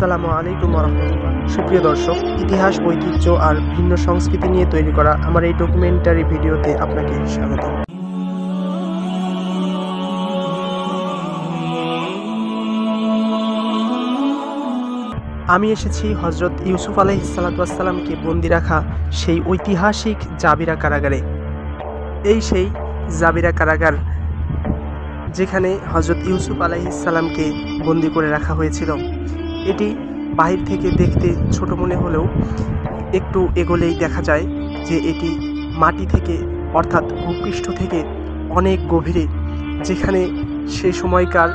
আসসালামু আলাইকুম রহমতুল্লাহ। সুপ্রিয় দর্শক, ইতিহাস, ঐতিহ্য আর ভিন্ন সংস্কৃতি নিয়ে তৈরি করা আমার এই ডকুমেন্টারি ভিডিওতে আপনাকে স্বাগত। আমি এসেছি হজরত ইউসুফ আলাইহিসসালামকে বন্দি রাখা সেই ঐতিহাসিক জাবিরা কারাগারে। এই সেই জাবিরা কারাগার যেখানে হজরত ইউসুফ আলাইহিসসালামকে বন্দি করে রাখা হয়েছিল। এটি বাহির থেকে দেখতে ছোট মনে হলেও একটু এগোলেই দেখা যায় যে এটি মাটি থেকে অর্থাৎ ভূপৃষ্ঠ থেকে অনেক গভীরে, যেখানে সে সময়কার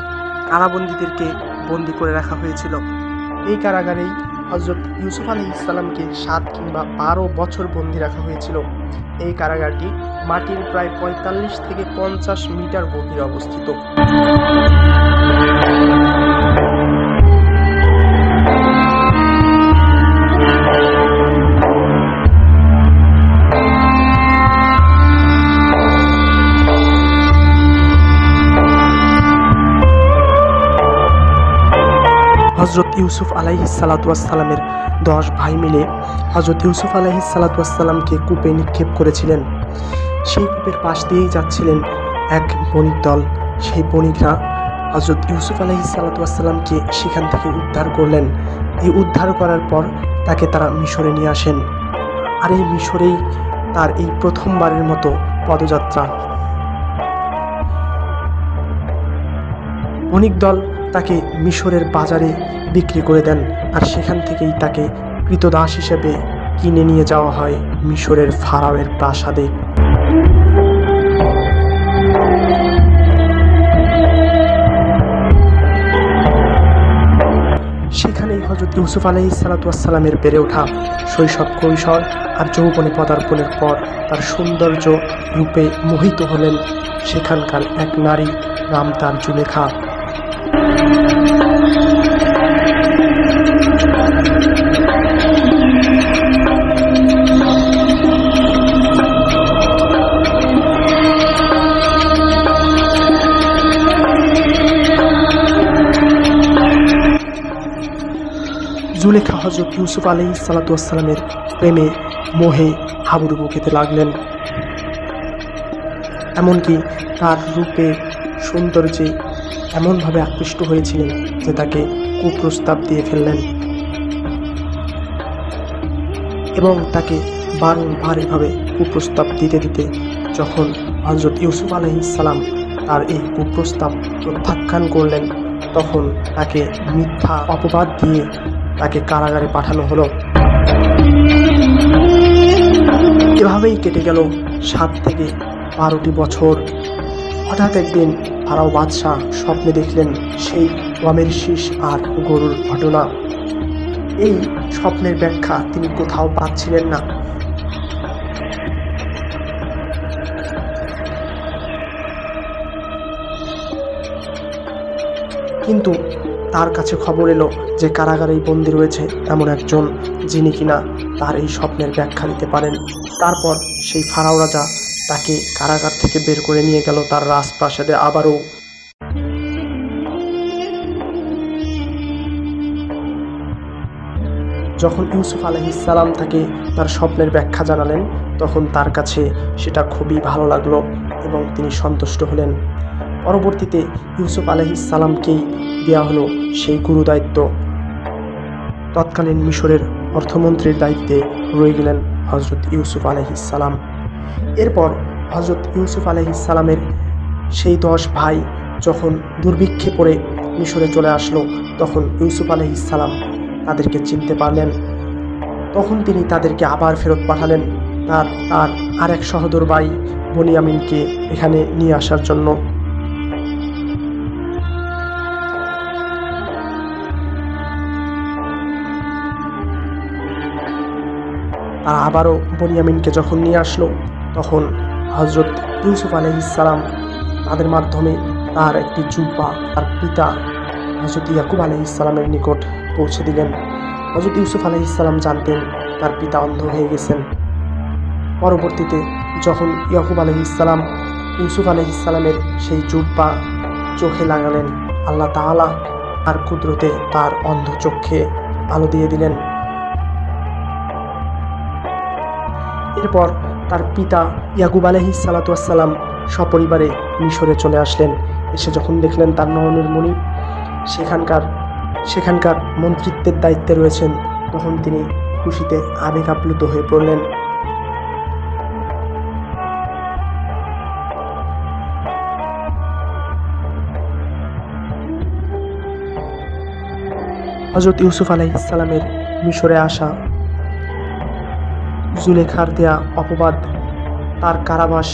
কারাবন্দীদেরকে বন্দি করে রাখা হয়েছিল। এই কারাগারেই হজরত ইউসুফ আলাইহিসসালামকে 7 কিংবা 12 বছর বন্দি রাখা হয়েছিল। এই কারাগারটি মাটির প্রায় 45 থেকে 50 মিটার গভীরে অবস্থিত। হজরত ইউসুফ আলাইহিসসালামের 10 ভাই মিলে হজরত ইউসুফ আলাইহিসসালামকে কূপে নিক্ষেপ করেছিলেন। সেই কূপের পাশ দিয়েই যাচ্ছিলেন এক বণিক দল। সেই বণিকরা হজরত ইউসুফ আলাইহিসসালামকে সেখান থেকে উদ্ধার করলেন। এই উদ্ধার করার পর তাকে তারা মিশরে নিয়ে আসেন। আর এই মিশরেই তার এই প্রথমবারের মতো পদযাত্রা। বণিক দল তাকে মিশরের বাজারে বিক্রি করে দেন, আর সেখান থেকেই তাকে কৃতদাস হিসেবে কিনে নিয়ে যাওয়া হয় মিশরের ফারাওয়ের প্রাসাদে। সেখানেই হযরত ইউসুফ আলাইহিসসালামের বেড়ে ওঠা শৈশব, কৈশোর আর যৌবনে পদার্পণের পর তার সৌন্দর্য রূপে মোহিত হলেন সেখানকার এক নারী, নাম তার জুলেখা। জুলেখা হজরত ইউসুফ আলাইহিসসালামের প্রেমে মোহে হাবুডুবু খেতে লাগলেন। এমনকি তার রূপে, সৌন্দর্যে এমনভাবে আকৃষ্ট হয়েছিলেন যে তাকে কুপ্রস্তাব দিয়ে ফেললেন এবং তাকে বারংবার এভাবে কুপ্রস্তাব দিতে দিতে যখন হজরত ইউসুফ আলাইহিসসালাম তার এই কুপ্রস্তাব প্রত্যাখ্যান করলেন, তখন তাকে মিথ্যা অপবাদ দিয়ে তাকে কারাগারে পাঠানো হলো। এভাবেই কেটে গেল 7 থেকে 12টি বছর। হঠাৎ একদিন ফারাও বাদশাহ স্বপ্নে দেখলেন সেই গমের শীষ আর গরুর ঘটনা। এই স্বপ্নের ব্যাখ্যা তিনি কোথাও পাচ্ছিলেন না। কিন্তু তার কাছে খবর এলো যে কারাগারেই বন্দী রয়েছে এমন একজন, যিনি কিনা তার এই স্বপ্নের ব্যাখ্যা দিতে পারেন। তারপর সেই ফারাও রাজা তাকে কারাগার থেকে বের করে নিয়ে গেল তার রাজপ্রাসাদে। আবারও যখন ইউসুফ আলাইহিসসালাম তাকে তার স্বপ্নের ব্যাখ্যা জানালেন, তখন তার কাছে সেটা খুবই ভালো লাগলো এবং তিনি সন্তুষ্ট হলেন। পরবর্তীতে ইউসুফ আলাইহিসসালামকেই দেওয়া হলো সেই গুরু দায়িত্ব। তৎকালীন মিশরের অর্থমন্ত্রীর দায়িত্বে রয়ে গেলেন হজরত ইউসুফ আলাইহিসসালাম। এরপর হজরত ইউসুফ আলাইহিসসালামের সেই 10 ভাই যখন দুর্ভিক্ষে পড়ে মিশরে চলে আসলো, তখন ইউসুফ আলাইহিসসালাম তাদেরকে চিনতে পারলেন। তখন তিনি তাদেরকে আবার ফেরত পাঠালেন তার আরেক সহোদর ভাই বনিয়ামিনকে এখানে নিয়ে আসার জন্য। আর আবারও বনিয়ামিনকে যখন নিয়ে আসলো, তখন হজরত ইউসুফ আলাইহিসসালাম তাদের মাধ্যমে তার একটি জুব্বা তার পিতা হজরত ইয়াকুব আলাইহিসসালামের নিকট পৌঁছে দিলেন। হজরত ইউসুফ আলাইহিসসালাম জানতেন তার পিতা অন্ধ হয়ে গেছেন। পরবর্তীতে যখন ইয়াকুব আলাইহিসসালাম ইউসুফ আলাইহিসসালামের সেই জুব্বা চোখে লাগালেন, আল্লাহ তাআলা আর কুদরতে তার অন্ধ চক্ষে আলো দিয়ে দিলেন। এরপর তার পিতা ইয়াকুব আলাইহিস সালাতু ওয়াস সালাম সপরিবারে মিশরে চলে আসলেন। এসে যখন দেখলেন তার নয়নের মণি সেখানকার মন্ত্রিত্বের দায়িত্বে রয়েছেন, তখন তিনি খুশিতে আবেগ আপ্লুত হয়ে পড়লেন। হযরত ইউসুফ আলাইহিস সালামের মিশরে আসা, জুলেখার দেয়া অপবাদ, তার কারাবাস,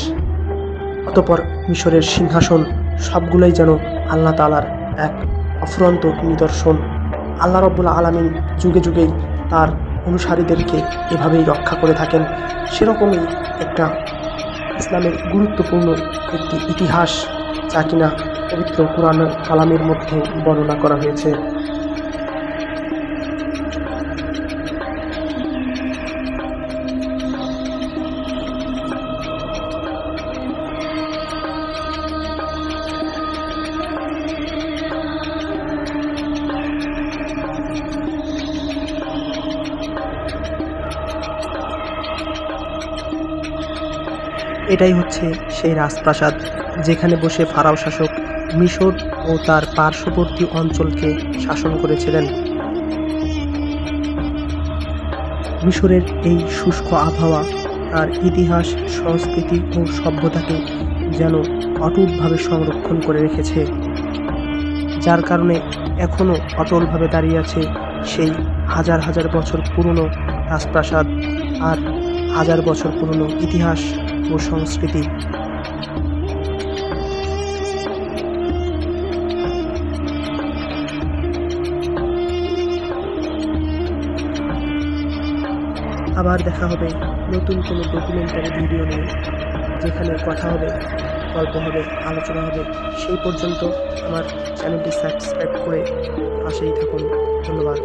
অতঃপর মিশরের সিংহাসন, সবগুলোই যেন আল্লাহ তাআলার এক অফুরন্ত নিদর্শন। আল্লাহ রাব্বুল আলামিন যুগে যুগেই তার অনুসারীদেরকে এভাবেই রক্ষা করে থাকেন। সেরকমই একটা ইসলামের গুরুত্বপূর্ণ একটি ইতিহাস, যা কিনা পবিত্র কুরআন কালামের মধ্যে বর্ণনা করা হয়েছে। এটাই হচ্ছে সেই রাজপ্রাসাদ, যেখানে বসে ফারাও শাসক মিশর ও তার পার্শ্ববর্তী অঞ্চলকে শাসন করেছিলেন। মিশরের এই শুষ্ক আবহাওয়া তার ইতিহাস, সংস্কৃতি ও সভ্যতাকে যেন অটুটভাবে সংরক্ষণ করে রেখেছে, যার কারণে এখনও অটলভাবে দাঁড়িয়ে আছে সেই হাজার হাজার বছর পুরনো রাজপ্রাসাদ আর হাজার বছর পুরনো ইতিহাস ও সংস্কৃতি। আবার দেখা হবে নতুন কোনো ডকুমেন্টারি ভিডিও নিয়ে, যেখানে কথা হবে, গল্প হবে, আলোচনা হবে। সেই পর্যন্ত আমার চ্যানেলটি সাবস্ক্রাইব করে পাশেই থাকুন। ধন্যবাদ।